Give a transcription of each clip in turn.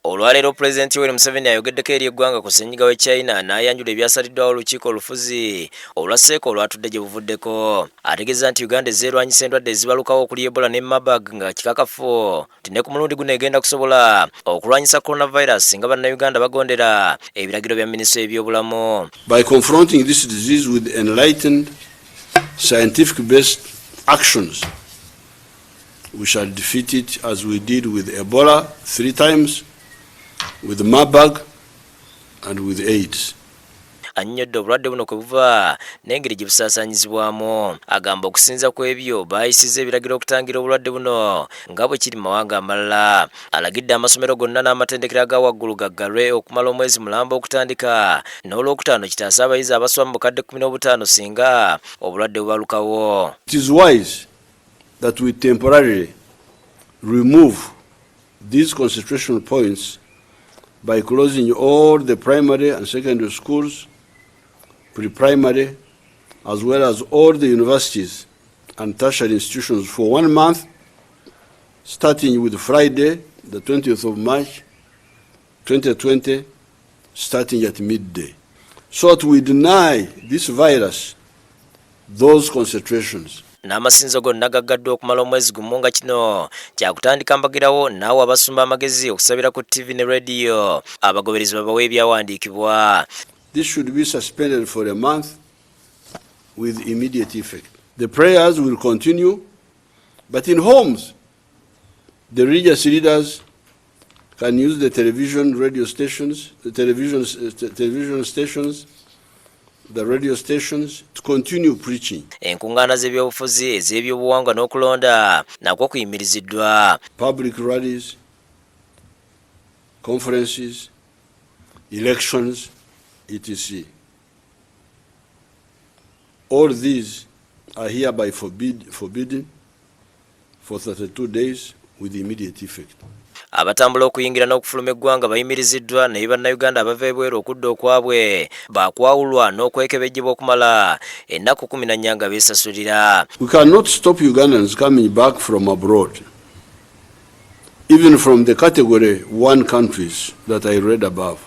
Olwaleero Pulezidenti Yoweri Museveni ayogeddeko eri eggwanga ku ssenyiga w'e China n'ayanjula ebyasaliddwawo olukiiko olufuzi olwasseeko olwatudde gye buvuddeko. Ategeeza nti Uganda ezzeerwanyisa endwadde ezibalukawo okuli Ebola ne Marburg nga kikakafu nti ne ku mulundi guno egenda kusobola okulwanyisa CoronaVirus nga bannayuganda bagondera ebiragiro bya minisitule y'ebyobulamu. By confronting this disease with enlightened, scientific-based actions, we shall defeat it as we did with Ebola 3 times, with Marburg and with AIDS. Annyodde obulwadde buno kwe buva n'engeri gye busaasaanyizibwamu. Agamba okusinza ku ebyo baayisiza ebiragiro okutangira obulwadde buno nga bwe kiri mu mawanga amalala. Alagidde amasomero gonna n'amatendekero aga waggulu gaggalwe okumala omwezi mulamba okutandika n'olwokutaano kitaasa abayizi abasoma mu bukadde 15 singa obulwadde bubalukawo. It is wise that we temporarily remove these concentration points by closing all the primary and secondary schools, pre-primary, as well as all the universities and tertiary institutions for 1 month, starting with Friday, the 20th of March, 2020, starting at midday. So that we deny this virus those concentrations. N'amasinzizo gonna gaggaddwa okumala omwezi gumu nga kino kyakutandika mbagirawo naawe abasumba amagezi okusabira ku TV ne radio abagoberezi babawe ebyawandiikibwa. This should be suspended for a month with immediate effect. The prayers will continue, but in homes, the religious leaders can use the television, radio stations, the television stations, the radio stations to continue preaching. Enkungaana z'ebyobufuzi ez'ebyobuwangwa n'okulonda nakwo kuyimiriziddwa. Public rallies, conferences, elections, etc. All these are hereby forbidden for 32 days with immediate effect. Abatambula okuyingira n'okufuluma eggwanga bayimiriziddwa naye bannayuganda abava ebweru okudda okwabwe baakwawulwa n'okwekebejjebwa okumala ennaku 14 nga beesasulira. We cannot stop Ugandans coming back from abroad, even from the category 1 countries that I read above.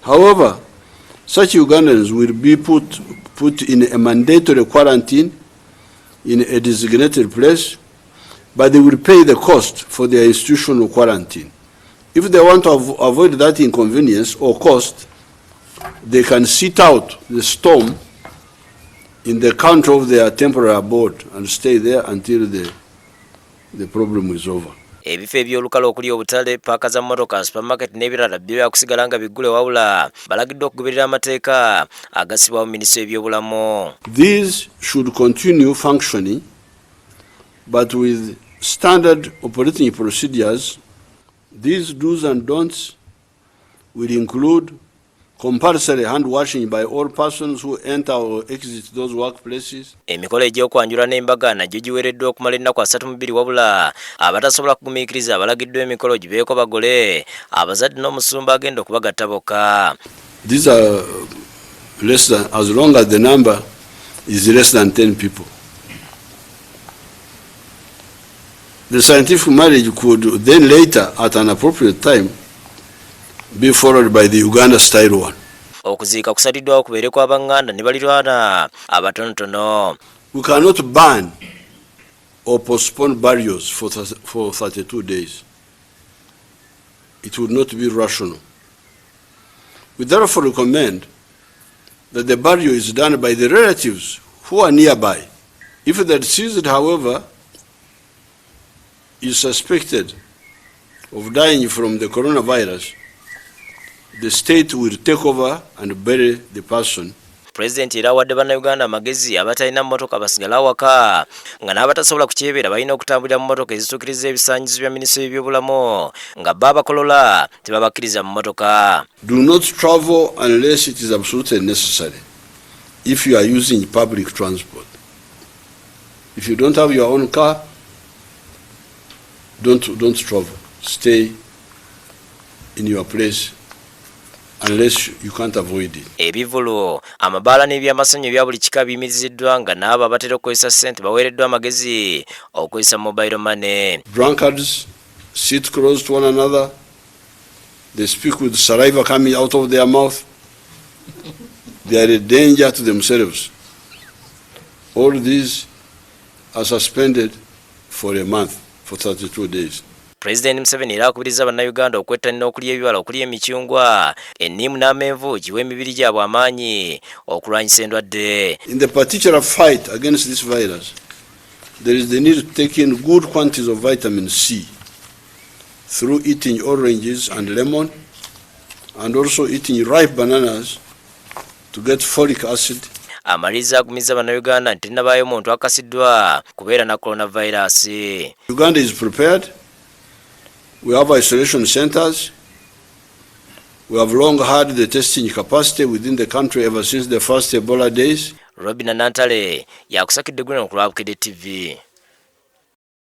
However, such Ugandans will be put in a mandatory quarantine in a designated place, but they will pay the cost for their institutional quarantine. If they want to avoid that inconvenience or cost, they can sit out the storm in the country of their temporary abode and stay there until the problem is over. Ebifo eby'olukale okuli obutale, paaka za mmotoka, supermarket n'ebirala byo byakusigala nga biggule wabula balagiddwa okugoberera amateeka agasibwawo minisitule y'ebyobulamu. These should continue functioning, but with standard operating procedures. These do's and don'ts will include compulsory hand washing by all persons who enter or exit those workplaces. Emikolo egy'okwanjula n'embaga nagyo giweereddwa okumala ennaku 32 wabula abatasobola kugumiikiriza abalagiddwa emikolo gibeeko bagole abazadde n'omusumba agenda okubagatta bokka. These are less than, as long as the number is less than 10 people. The scientific marriage could then later, at an appropriate time, be followed by the Uganda style one. Okuziika kusaliddwawo kubeere kwa banganda ne balirwana abatonotono. We cannot ban or postpone burials for 32 days. It would not be rational. We therefore recommend that the burial is done by the relatives who are nearby. If the deceased, however, is suspected of dying from the coronavirus, the state will take over and bury the person. President era wadde bannayuganda amagezi abatalina mmotoka basigala waka nga n'abatasobola kukyebera balina okutambulira mu mmotoka ezituukiriza ebisaanyizo bya minisitule y'ebyobulamu nga babakolola tebabakkiriza mu mmotoka. Do not travel unless it is absolutely necessary if you are using public transport. If you don't have your own car, don't travel. Stay in your place unless you can't avoid it. Ebivulu amabaala n'ebyamasanyu ebya buli kika biyimiriziddwa nga n'abo abatera okukozesa ssente baweereddwa amagezi okukozesa mobile money. Drunkards sit close to one another, They speak with saliva coming out of their mouth. They are a danger to themselves. All these are suspended for a month, for 32 days. President Museveni era akubiriza bannayuganda okwettanira okulya ebibala, okulya emicungwa, ennimu n'amenvu giwe emibiri gyabwe amaanyi okulwanyisa endwadde. In the particular fight against this virus, there is the need to take in good quantities of vitamin C through eating oranges and lemon, and also eating ripe bananas to get folic acid. Amaliza agumiza bannayuganda nti tennabaayo muntu akasiddwa kubeera na coronavirus. Uganda is prepared. We have isolation centers. We have long had the testing capacity within the country ever since the first Ebola days. Robina Nantale yakusakidde gwino ku Bukedde TV.